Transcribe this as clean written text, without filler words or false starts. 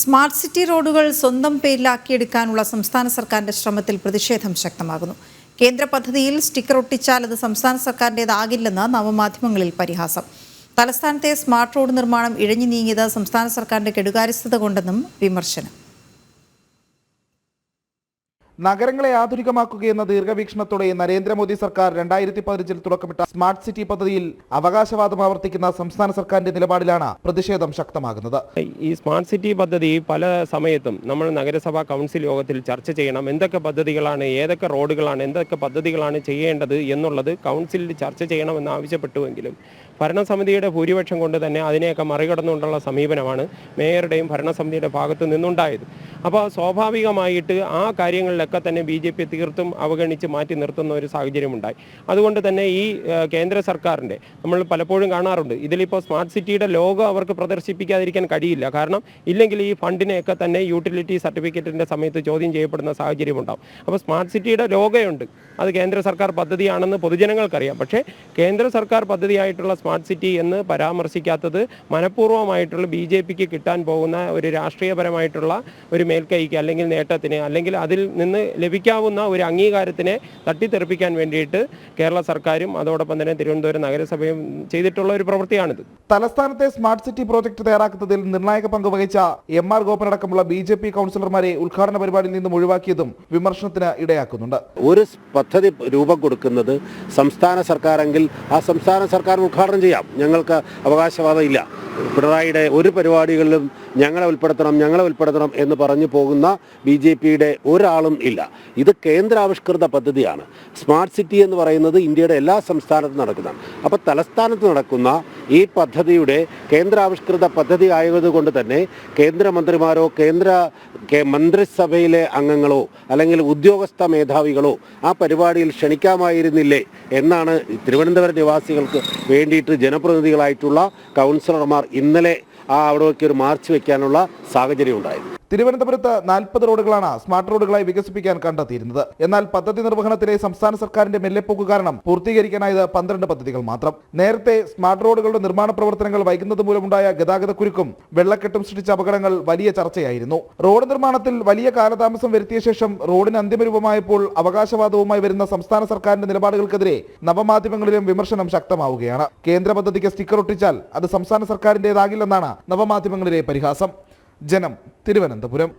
Smart city റോഡുകൾ സ്വന്തം പേരിലാക്കിയെടുക്കാനുള്ള സംസ്ഥാന സർക്കാരിന്റെ ശ്രമത്തിൽ പ്രതിഷേധം ശക്തമാകുന്നു. കേന്ദ്ര പദ്ധതിയിൽ സ്റ്റിക്കർ ഒട്ടിച്ചാൽ അത് സംസ്ഥാന സർക്കാരിൻ്റേതാകില്ലെന്ന് നവമാധ്യമങ്ങളിൽ പരിഹാസം. തലസ്ഥാനത്തെ സ്മാർട്ട് റോഡ് നിർമ്മാണം ഇഴഞ്ഞു നീങ്ങിയത് സംസ്ഥാന സർക്കാരിന്റെ കെടുകാര്യസ്ഥത കൊണ്ടെന്നും വിമർശനം. നഗരങ്ങളെ ആധുനികമാക്കുകയെന്ന ദീർഘവീക്ഷണത്തോടെ നരേന്ദ്രമോദി സർക്കാർ 2015 തുടക്കമിട്ട സ്മാർട്ട് സിറ്റി പദ്ധതിയിൽ അവകാശവാദം ആവർത്തിക്കുന്ന സംസ്ഥാന സർക്കാരിന്റെ നിലപാടിലാണ് പ്രതിഷേധം ശക്തമാകുന്നത്. ഈ സ്മാർട്ട് സിറ്റി പദ്ധതി പല സമയത്തും നമ്മൾ നഗരസഭാ കൗൺസിൽ യോഗത്തിൽ ചർച്ച ചെയ്യണം. എന്തൊക്കെ പദ്ധതികളാണ്, ഏതൊക്കെ റോഡുകളാണ്, എന്തൊക്കെ പദ്ധതികളാണ് ചെയ്യേണ്ടത് എന്നുള്ളത് കൗൺസിലിൽ ചർച്ച ചെയ്യണമെന്ന് ആവശ്യപ്പെട്ടുവെങ്കിലും ഭരണസമിതിയുടെ ഭൂരിപക്ഷം കൊണ്ട് തന്നെ അതിനെയൊക്കെ മറികടന്നുകൊണ്ടുള്ള സമീപനമാണ് മേയറുടെയും ഭരണസമിതിയുടെ ഭാഗത്തു നിന്നുണ്ടായത്. അപ്പോൾ സ്വാഭാവികമായിട്ട് ആ കാര്യങ്ങളിലൊക്കെ തന്നെ BJP തീർത്തും അവഗണിച്ച് മാറ്റി നിർത്തുന്ന ഒരു സാഹചര്യമുണ്ടായി. അതുകൊണ്ട് തന്നെ ഈ കേന്ദ്ര സർക്കാരിൻ്റെ നമ്മൾ പലപ്പോഴും കാണാറുണ്ട്, ഇതിലിപ്പോൾ സ്മാർട്ട് സിറ്റിയുടെ ലോഗോ അവർക്ക് പ്രദർശിപ്പിക്കാതിരിക്കാൻ കഴിയില്ല. കാരണം ഇല്ലെങ്കിൽ ഈ ഫണ്ടിനെയൊക്കെ തന്നെ യൂട്ടിലിറ്റി സർട്ടിഫിക്കറ്റിൻ്റെ സമയത്ത് ചോദ്യം ചെയ്യപ്പെടുന്ന സാഹചര്യമുണ്ടാകും. അപ്പോൾ സ്മാർട്ട് സിറ്റിയുടെ ലോഗോയുണ്ട്, അത് കേന്ദ്ര സർക്കാർ പദ്ധതിയാണെന്ന് പൊതുജനങ്ങൾക്കറിയാം. പക്ഷേ കേന്ദ്ര സർക്കാർ പദ്ധതിയായിട്ടുള്ള സ്മാർട്ട് സിറ്റി എന്ന് പരാമർശിക്കാത്തത് മനഃപൂർവ്വമായിട്ടുള്ള BJPക്ക് കിട്ടാൻ പോകുന്ന ഒരു രാഷ്ട്രീയപരമായിട്ടുള്ള ഒരു മേൽക്കൈക്ക് അല്ലെങ്കിൽ നേട്ടത്തിന് അല്ലെങ്കിൽ അതിൽ നിന്ന് ലഭിക്കാവുന്ന ഒരു അംഗീകാരത്തിനെ തട്ടിത്തെറിപ്പിക്കാൻ വേണ്ടിയിട്ട് കേരള സർക്കാരും അതോടൊപ്പം തന്നെ തിരുവനന്തപുരം നഗരസഭയും ചെയ്തിട്ടുള്ള ഒരു പ്രവൃത്തിയാണിത്. തലസ്ഥാനത്തെ സ്മാർട്ട് സിറ്റി പ്രോജക്ട് തയ്യാറാക്കുന്നതിൽ നിർണായക പങ്ക് വഹിച്ച MR ഗോപനടക്കമുള്ള BJP കൗൺസിലർമാരെ ഉദ്ഘാടന പരിപാടിയിൽ നിന്നും ഒഴിവാക്കിയതും വിമർശനത്തിന് ഇടയാക്കുന്നുണ്ട്. ഒരു പദ്ധതി രൂപം കൊടുക്കുന്നത് സംസ്ഥാന സർക്കാരെങ്കിൽ ആ സംസ്ഥാന സർക്കാർ ഉദ്ഘാടനം ചെയ്യാം. ഞങ്ങൾക്ക് അവകാശവാദം ഇല്ല. പിണറായിയുടെ ഒരു പരിപാടികളിലും ഞങ്ങളെ ഉൾപ്പെടുത്തണം എന്ന് പറഞ്ഞു പോകുന്ന BJPയുടെ ഒരാളും ഇല്ല. ഇത് കേന്ദ്രാവിഷ്കൃത പദ്ധതിയാണ്. സ്മാർട്ട് സിറ്റി എന്ന് പറയുന്നത് ഇന്ത്യയുടെ എല്ലാ സംസ്ഥാനത്തും നടക്കുന്നതാണ്. അപ്പോൾ തലസ്ഥാനത്ത് നടക്കുന്ന ഈ പദ്ധതിയുടെ കേന്ദ്രാവിഷ്കൃത പദ്ധതി ആയതുകൊണ്ട് തന്നെ കേന്ദ്രമന്ത്രിമാരോ മന്ത്രിസഭയിലെ അംഗങ്ങളോ അല്ലെങ്കിൽ ഉദ്യോഗസ്ഥ മേധാവികളോ ആ പരിപാടിയിൽ ക്ഷണിക്കാമായിരുന്നില്ലേ എന്നാണ് തിരുവനന്തപുരം നിവാസികൾക്ക് വേണ്ടിയിട്ട് ജനപ്രതിനിധികളായിട്ടുള്ള കൗൺസിലർമാർ ഇന്നലെ അവിടേക്ക് ഒരു മാർച്ച് വയ്ക്കാനുള്ള സാഹചര്യം ഉണ്ടായത്. തിരുവനന്തപുരത്ത് 40 റോഡുകളാണ് സ്മാർട്ട് റോഡുകളായി വികസിപ്പിക്കാൻ കണ്ടെത്തിയിരുന്നത്. എന്നാൽ പദ്ധതി നിർവഹണത്തിലെ സംസ്ഥാന സർക്കാരിന്റെ മെല്ലെപ്പോക്ക് കാരണം പൂർത്തീകരിക്കാനായത് 12 പദ്ധതികൾ മാത്രം. നേരത്തെ സ്മാർട്ട് റോഡുകളുടെ നിർമ്മാണ പ്രവർത്തനങ്ങൾ വൈകുന്നത് മൂലമുണ്ടായ ഗതാഗതക്കുരുക്കും വെള്ളക്കെട്ടും സൃഷ്ടിച്ച അപകടങ്ങൾ വലിയ ചർച്ചയായിരുന്നു. റോഡ് നിർമ്മാണത്തിൽ വലിയ കാലതാമസം വരുത്തിയ ശേഷം റോഡിന് അന്തിമരൂപമായപ്പോൾ അവകാശവാദവുമായി വരുന്ന സംസ്ഥാന സർക്കാരിന്റെ നിലപാടുകൾക്കെതിരെ നവമാധ്യമങ്ങളിലും വിമർശനം ശക്തമാവുകയാണ്. കേന്ദ്ര പദ്ധതിക്ക് സ്റ്റിക്കർ ഒട്ടിച്ചാൽ അത് സംസ്ഥാന സർക്കാരിന്റേതാകില്ലെന്നാണ് നവമാധ്യമങ്ങളിലെ പരിഹാസം. ജനം, തിരുവനന്തപുരം.